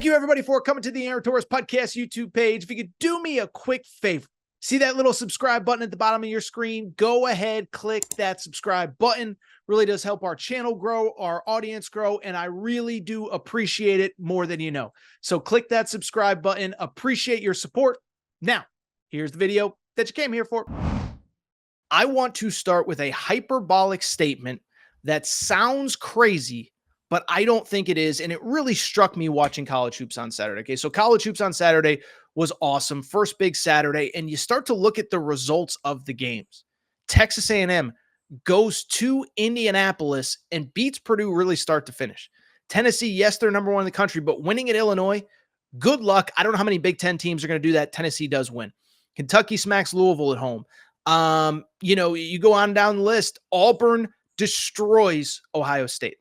Thank you, everybody, for coming to the Aaron Torres Podcast YouTube page. If you could do me a quick favor, see that little subscribe button at the bottom of your screen? Go ahead, click that subscribe button. Really does help our channel grow, our audience grow, and I really do appreciate it more than you know. So click that subscribe button. Appreciate your support. Now, here's the video that you came here for. I want to start with a hyperbolic statement that sounds crazy, but I don't think it is. And it really struck me watching college hoops on Saturday. Okay, so college hoops on Saturday was awesome. First big Saturday. And you start to look at the results of the games. Texas A&M goes to Indianapolis and beats Purdue really start to finish. Tennessee, yes, they're number one in the country, but winning at Illinois, good luck. I don't know how many Big Ten teams are going to do that. Tennessee does win. Kentucky smacks Louisville at home. You go on down the list. Auburn destroys Ohio State.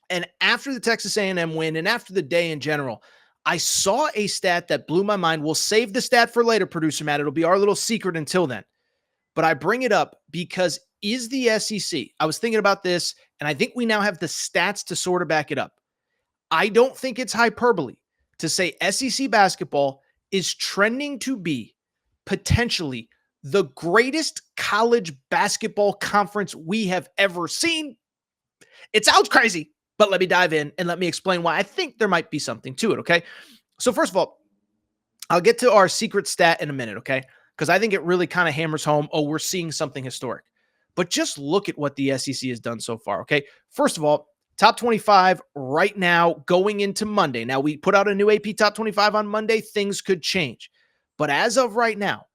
And after the Texas A&M win and after the day in general, I saw a stat that blew my mind. We'll save the stat for later, producer Matt. It'll be our little secret until then. But I bring it up because is the SEC, I was thinking about this, and I think we now have the stats to sort of back it up. I don't think it's hyperbole to say SEC basketball is trending to be potentially the greatest college basketball conference we have ever seen. It sounds crazy, but let me dive in and let me explain why I think there might be something to it, okay? So first of all, I'll get to our secret stat in a minute, okay? Because I think it really kind of hammers home, oh, we're seeing something historic. But just look at what the SEC has done so far, okay? First of all, top 25 right now going into Monday. Now, we put out a new AP top 25 on Monday. Things could change. But as of right now,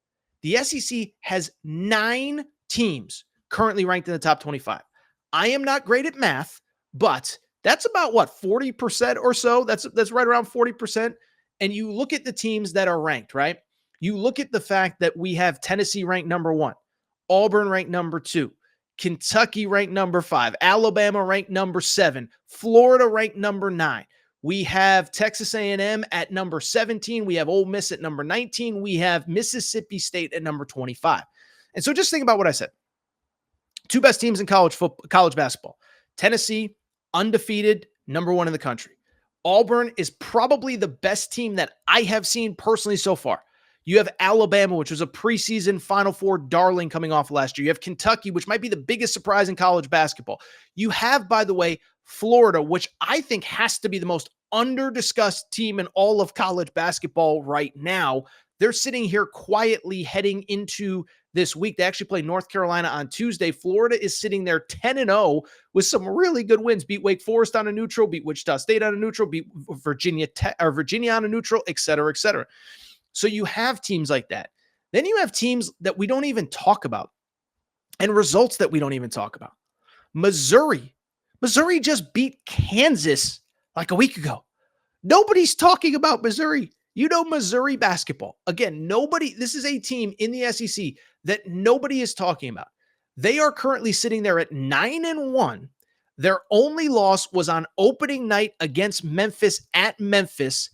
the SEC has 9 teams currently ranked in the top 25. I am not great at math, but that's about what, 40% or so? That's right around 40%. And you look at the teams that are ranked, right? You look at the fact that we have Tennessee ranked number 1, Auburn ranked number 2, Kentucky ranked number 5, Alabama ranked number 7, Florida ranked number 9. We have Texas A&M at number 17. We have Ole Miss at number 19. We have Mississippi State at number 25. And so just think about what I said. 2 best teams in college basketball. Tennessee, undefeated, number 1 in the country. Auburn is probably the best team that I have seen personally so far. You have Alabama, which was a preseason Final Four darling coming off last year. You have Kentucky, which might be the biggest surprise in college basketball. You have, by the way, Florida, which I think has to be the most under-discussed team in all of college basketball right now. They're sitting here quietly heading into this week. They actually play North Carolina on Tuesday. Florida is sitting there 10-0 with some really good wins. Beat Wake Forest on a neutral, beat Wichita State on a neutral, beat Virginia on a neutral, et cetera, et cetera. So you have teams like that. Then you have teams that we don't even talk about and results that we don't even talk about. Missouri just beat Kansas like a week ago. Nobody's talking about Missouri. You know Missouri basketball. Again, this is a team in the SEC that nobody is talking about. They are currently sitting there at 9-1. Their only loss was on opening night against Memphis at Memphis.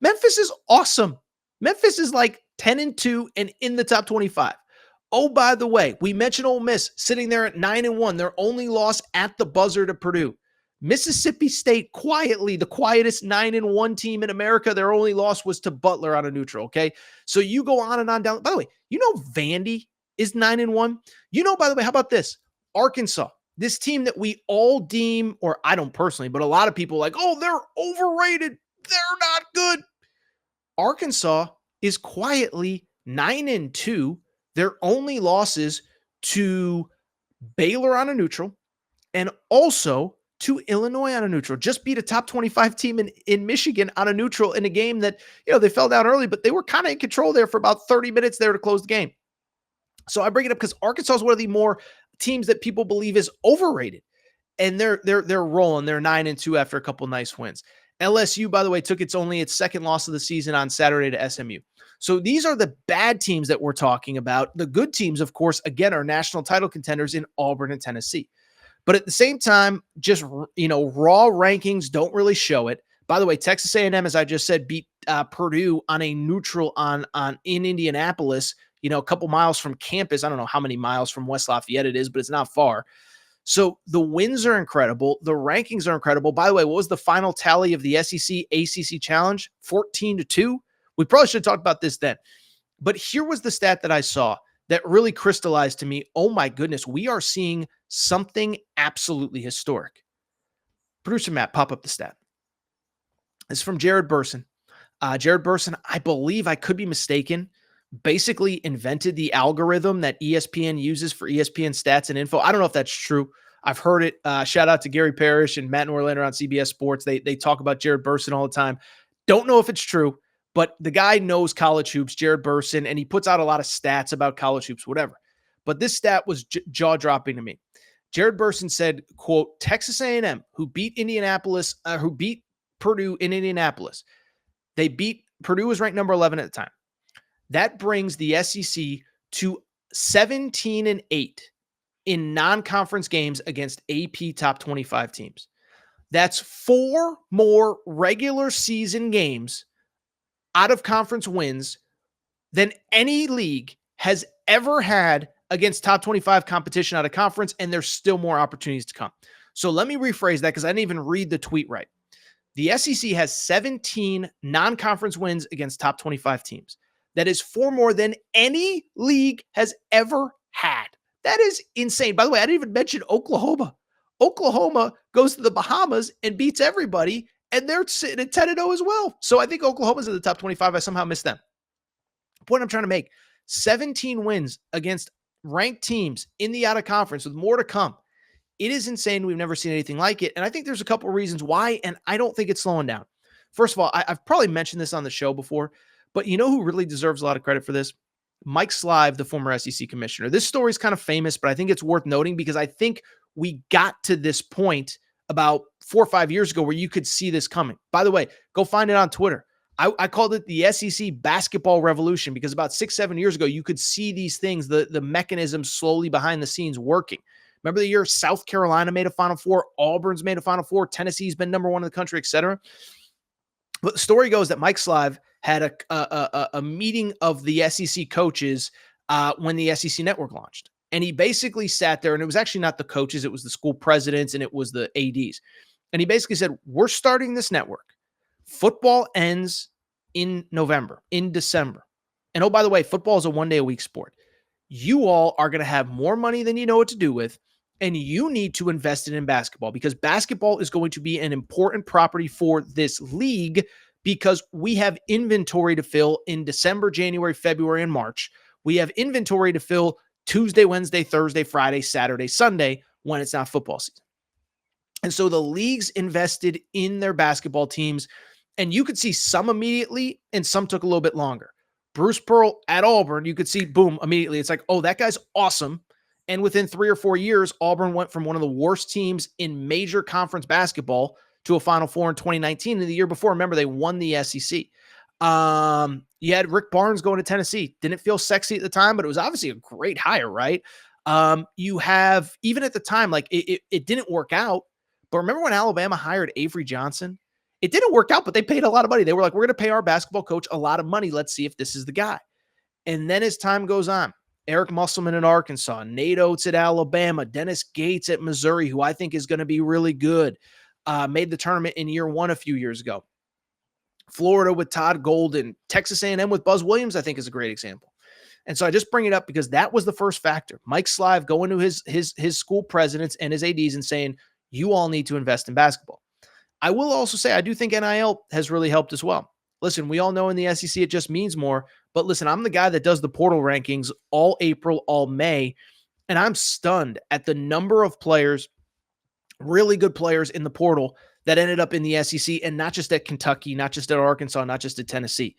Memphis is awesome. Memphis is like 10-2 and in the top 25. Oh, by the way, we mentioned Ole Miss sitting there at 9-1. Their only loss at the buzzer to Purdue. Mississippi State, quietly, the quietest 9-1 team in America. Their only loss was to Butler on a neutral, okay? So you go on and on down. By the way, you know Vandy is 9-1. You know, by the way, how about this? Arkansas, this team that we all deem, or I don't personally, but a lot of people like, oh, they're overrated. They're not good. Arkansas is quietly 9-2. Their only losses to Baylor on a neutral and also to Illinois on a neutral. Just beat a top 25 team in Michigan on a neutral in a game that, they fell down early, but they were kind of in control there for about 30 minutes there to close the game. So I bring it up because Arkansas is one of the more teams that people believe is overrated. And they're rolling. They're 9-2 after a couple nice wins. LSU, by the way, took its second loss of the season on Saturday to SMU. So these are the bad teams that we're talking about. The good teams, of course, again, are national title contenders in Auburn and Tennessee. But at the same time, just, raw rankings don't really show it. By the way, Texas A&M, as I just said, beat Purdue on a neutral in Indianapolis, a couple miles from campus. I don't know how many miles from West Lafayette it is, but it's not far. So the wins are incredible. The rankings are incredible. By the way, what was the final tally of the SEC ACC Challenge? 14-2. We probably should have talked about this then. But here was the stat that I saw that really crystallized to me. Oh my goodness, we are seeing something absolutely historic. Producer Matt, pop up the stat. This is from Jared Burson. Jared Burson, I believe, I could be mistaken, basically invented the algorithm that ESPN uses for ESPN stats and info. I don't know if that's true. I've heard it. Shout out to Gary Parrish and Matt Norlander on CBS Sports. They talk about Jared Burson all the time. Don't know if it's true, but the guy knows college hoops, Jared Burson, and he puts out a lot of stats about college hoops, whatever. But this stat was jaw-dropping to me. Jared Burson said, quote, Texas A&M, who beat Purdue in Indianapolis. They beat Purdue was ranked number 11 at the time. That brings the SEC to 17-8 in non-conference games against AP top 25 teams. That's 4 more regular season games out of conference wins than any league has ever had against top 25 competition out of conference, and there's still more opportunities to come. So let me rephrase that because I didn't even read the tweet right. The SEC has 17 non-conference wins against top 25 teams. That is 4 more than any league has ever had. That is insane. By the way, I didn't even mention Oklahoma. Oklahoma goes to the Bahamas and beats everybody, and they're sitting at 10-0 as well. So I think Oklahoma's in the top 25. I somehow missed them. The point I'm trying to make, 17 wins against ranked teams in the out-of-conference with more to come. It is insane. We've never seen anything like it. And I think there's a couple of reasons why, and I don't think it's slowing down. First of all, I've probably mentioned this on the show before, but you know who really deserves a lot of credit for this? Mike Slive, the former SEC commissioner. This story is kind of famous, but I think it's worth noting because I think we got to this point about 4 or 5 years ago where you could see this coming. By the way, go find it on Twitter. I called it the SEC basketball revolution because about 6-7 years ago, you could see these things, the mechanisms slowly behind the scenes working. Remember the year South Carolina made a Final Four, Auburn's made a Final Four, Tennessee's been number 1 in the country, etc. But the story goes that Mike Slive had a meeting of the SEC coaches when the SEC network launched. And he basically sat there, and it was actually not the coaches, it was the school presidents, and it was the ADs. And he basically said, we're starting this network. Football ends in November, in December. And oh, by the way, football is a 1-day-a-week sport. You all are going to have more money than you know what to do with, and you need to invest it in basketball because basketball is going to be an important property for this league because we have inventory to fill in December, January, February, and March. We have inventory to fill Tuesday, Wednesday, Thursday, Friday, Saturday, Sunday when it's not football season. And so the leagues invested in their basketball teams, and you could see some immediately and some took a little bit longer. Bruce Pearl at Auburn, you could see, boom, immediately. It's like, oh, that guy's awesome. And within 3 or 4 years, Auburn went from one of the worst teams in major conference basketball to a Final Four in 2019. And the year before, remember, they won the SEC. You had Rick Barnes going to Tennessee. Didn't feel sexy at the time, but it was obviously a great hire, right? You have, even at the time, like it didn't work out. But remember when Alabama hired Avery Johnson? It didn't work out, but they paid a lot of money. They were like, we're going to pay our basketball coach a lot of money. Let's see if this is the guy. And then as time goes on, Eric Musselman in Arkansas, Nate Oates at Alabama, Dennis Gates at Missouri, who I think is going to be really good, made the tournament in year 1 a few years ago. Florida with Todd Golden, Texas A&M with Buzz Williams, I think is a great example. And so I just bring it up because that was the first factor. Mike Slive going to his school presidents and his ADs and saying, you all need to invest in basketball. I will also say I do think NIL has really helped as well. Listen, we all know in the SEC it just means more. But listen, I'm the guy that does the portal rankings all April, all May, and I'm stunned at the number of players, really good players in the portal that ended up in the SEC, and not just at Kentucky, not just at Arkansas, not just at Tennessee.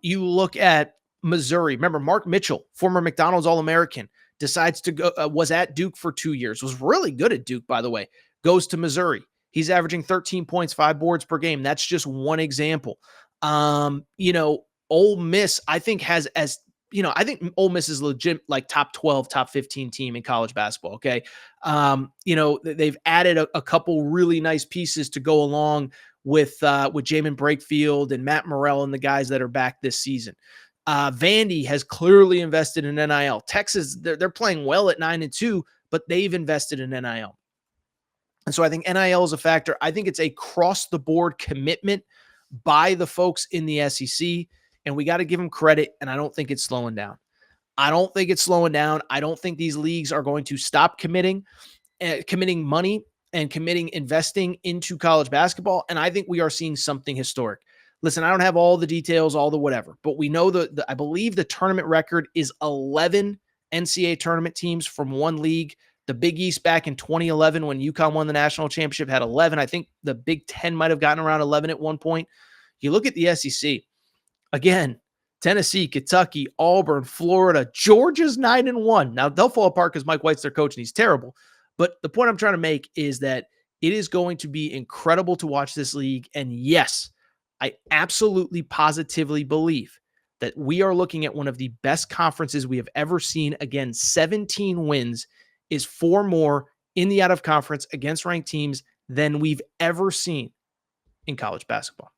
You look at Missouri. Remember, Mark Mitchell, former McDonald's All-American, decides to go, was at Duke for 2 years, was really good at Duke, by the way, goes to Missouri. He's averaging 13 points, 5 boards per game. That's just one example. Ole Miss, I think I think Ole Miss is legit like top 12, top 15 team in college basketball. Okay. They've added a couple really nice pieces to go along with Jamin Brakefield and Matt Morrell and the guys that are back this season. Vandy has clearly invested in NIL. Texas, they're playing well at 9-2, but they've invested in NIL. And so I think NIL is a factor. I think it's a cross-the-board commitment by the folks in the SEC, and we got to give them credit, and I don't think it's slowing down. I don't think these leagues are going to stop committing money and investing into college basketball, and I think we are seeing something historic. Listen, I don't have all the details, all the whatever, but we know I believe the tournament record is 11 NCAA tournament teams from one league. The Big East back in 2011 when UConn won the national championship had 11. I think the Big Ten might have gotten around 11 at one point. You look at the SEC, again, Tennessee, Kentucky, Auburn, Florida, Georgia's 9-1. Now, they'll fall apart because Mike White's their coach and he's terrible. But the point I'm trying to make is that it is going to be incredible to watch this league. And yes, I absolutely positively believe that we are looking at one of the best conferences we have ever seen. Again, 17 wins is 4 more in the out of conference against ranked teams than we've ever seen in college basketball.